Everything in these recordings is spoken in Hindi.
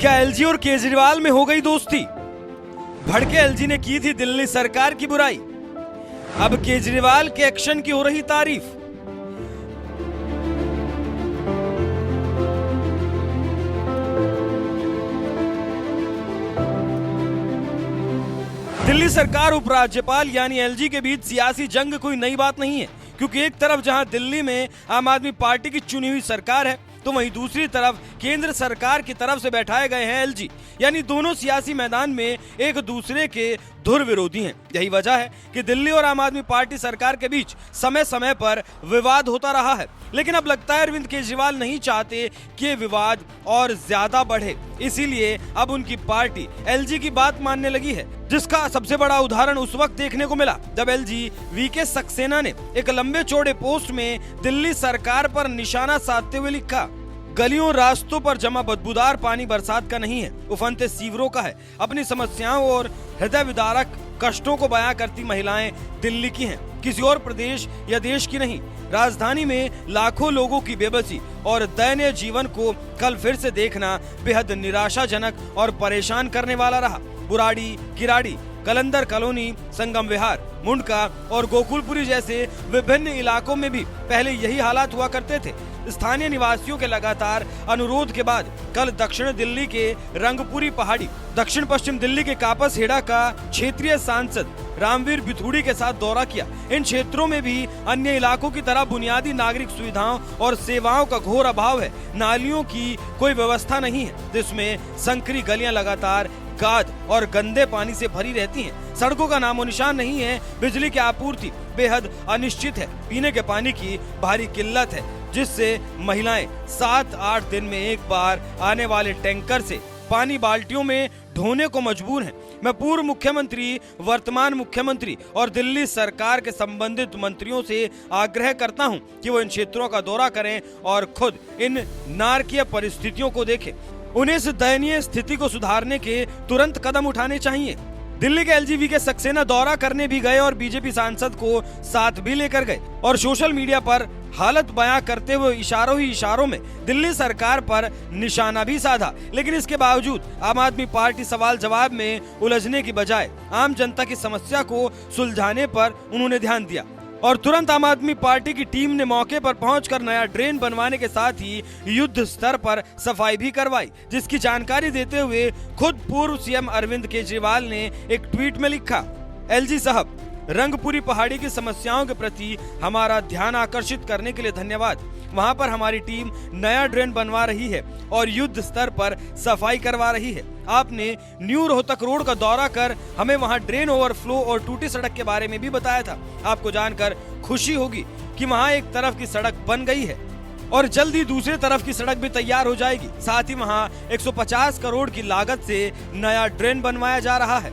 क्या एलजी और केजरीवाल में हो गई दोस्ती? भड़के एलजी ने की थी दिल्ली सरकार की बुराई, अब केजरीवाल के एक्शन की हो रही तारीफ। दिल्ली सरकार उपराज्यपाल यानी एलजी के बीच सियासी जंग कोई नई बात नहीं है, क्योंकि एक तरफ जहां दिल्ली में आम आदमी पार्टी की चुनी हुई सरकार है, तो वहीं दूसरी तरफ केंद्र सरकार की तरफ से बैठाए गए हैं एलजी, यानी दोनों सियासी मैदान में एक दूसरे के धुर विरोधी हैं। यही वजह है कि दिल्ली और आम आदमी पार्टी सरकार के बीच समय समय पर विवाद होता रहा है। लेकिन अब लगता है अरविंद केजरीवाल नहीं चाहते कि ये विवाद और ज्यादा बढ़े, इसीलिए अब उनकी पार्टी एलजी की बात मानने लगी है, जिसका सबसे बड़ा उदाहरण उस वक्त देखने को मिला जब एलजी वीके सक्सेना ने एक लंबे चौड़े पोस्ट में दिल्ली सरकार पर निशाना साधते हुए लिखा, गलियों रास्तों पर जमा बदबूदार पानी बरसात का नहीं है, उफनते सीवरों का है। अपनी समस्याओं और हृदय विदारक कष्टों को बयां करती महिलाएं दिल्ली की हैं, किसी और प्रदेश या देश की नहीं। राजधानी में लाखों लोगों की बेबसी और दयनीय जीवन को कल फिर से देखना बेहद निराशाजनक और परेशान करने वाला रहा। बुराड़ी, किराड़ी, कलंदर कॉलोनी, संगम विहार, मुंडका और गोकुलपुरी जैसे विभिन्न इलाकों में भी पहले यही हालात हुआ करते थे। स्थानीय निवासियों के लगातार अनुरोध के बाद कल दक्षिण दिल्ली के रंगपुरी पहाड़ी, दक्षिण पश्चिम दिल्ली के कापसहेड़ा का क्षेत्रीय सांसद रामवीर बिथूड़ी के साथ दौरा किया। इन क्षेत्रों में भी अन्य इलाकों की तरह बुनियादी नागरिक सुविधाओं और सेवाओं का घोर अभाव है। नालियों की कोई व्यवस्था नहीं है, जिसमें संकरी गलियां लगातार गाद और गंदे पानी से भरी रहती हैं। सड़कों का नामो निशान नहीं है। बिजली की आपूर्ति बेहद अनिश्चित है। पीने के पानी की भारी किल्लत है, जिससे महिलाएं 7-8 दिन में एक बार आने वाले टैंकर से पानी बाल्टियों में ढोने को मजबूर हैं। मैं पूर्व मुख्यमंत्री, वर्तमान मुख्यमंत्री और दिल्ली सरकार के संबंधित मंत्रियों से आग्रह करता हूं कि वो इन क्षेत्रों का दौरा करें और खुद इन नारकीय परिस्थितियों को देखें। उन्हें इस दयनीय स्थिति को सुधारने के तुरंत कदम उठाने चाहिए। दिल्ली के एलजी वीके सक्सेना दौरा करने भी गए और बीजेपी सांसद को साथ भी लेकर गए और सोशल मीडिया पर हालत बयां करते हुए इशारों ही इशारों में दिल्ली सरकार पर निशाना भी साधा। लेकिन इसके बावजूद आम आदमी पार्टी सवाल जवाब में उलझने की बजाय आम जनता की समस्या को सुलझाने पर उन्होंने ध्यान दिया और तुरंत आम आदमी पार्टी की टीम ने मौके पर पहुंचकर नया ड्रेन बनवाने के साथ ही युद्ध स्तर पर सफाई भी करवाई, जिसकी जानकारी देते हुए खुद पूर्व सीएम अरविंद केजरीवाल ने एक ट्वीट में लिखा, एलजी साहब, रंगपुरी पहाड़ी की समस्याओं के प्रति हमारा ध्यान आकर्षित करने के लिए धन्यवाद। वहां पर हमारी टीम नया ड्रेन बनवा रही है और युद्ध स्तर पर सफाई करवा रही है। आपने न्यू रोहतक रोड का दौरा कर हमें वहां ड्रेन ओवरफ्लो और टूटी सड़क के बारे में भी बताया था। आपको जानकर खुशी होगी कि वहां एक तरफ की सड़क बन गई है और जल्द ही दूसरी तरफ की सड़क भी तैयार हो जाएगी। साथ ही वहां 150 करोड़ की लागत से नया ड्रेन बनवाया जा रहा है।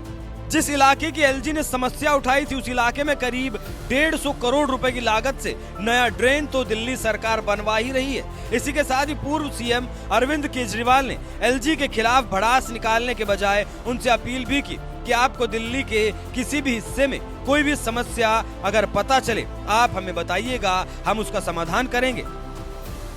जिस इलाके की एलजी ने समस्या उठाई थी, उस इलाके में करीब 150 करोड़ रुपए की लागत से नया ड्रेन तो दिल्ली सरकार बनवा ही रही है। इसी के साथ ही पूर्व सीएम अरविंद केजरीवाल ने एलजी के खिलाफ भड़ास निकालने के बजाय उनसे अपील भी की कि आपको दिल्ली के किसी भी हिस्से में कोई भी समस्या अगर पता चले, आप हमें बताइएगा, हम उसका समाधान करेंगे।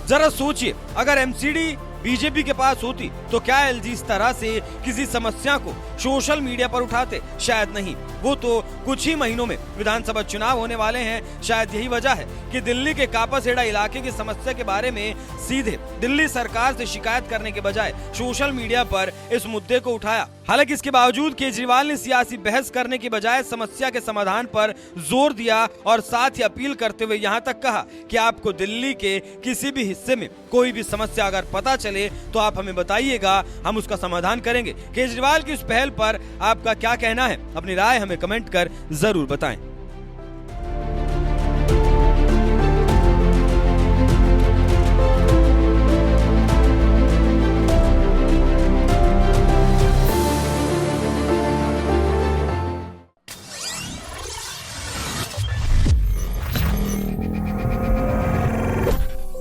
जरा सोचिए, अगर एमसीडी बीजेपी के पास होती तो क्या एलजी इस तरह से किसी समस्या को सोशल मीडिया पर उठाते? शायद नहीं। वो तो कुछ ही महीनों में विधानसभा चुनाव होने वाले हैं। शायद यही वजह है कि दिल्ली के कापसहेड़ा इलाके की समस्या के बारे में सीधे दिल्ली सरकार से शिकायत करने के बजाय सोशल मीडिया पर इस मुद्दे को उठाया। हालांकि इसके बावजूद केजरीवाल ने सियासी बहस करने के बजाय समस्या के समाधान पर जोर दिया और साथ ही अपील करते हुए यहाँ तक कहा कि आपको दिल्ली के किसी भी हिस्से में कोई भी समस्या अगर पता चले तो आप हमें बताइएगा, हम उसका समाधान करेंगे। केजरीवाल की इस पहल पर आपका क्या कहना है? अपनी राय हमें कमेंट कर जरूर बताएं।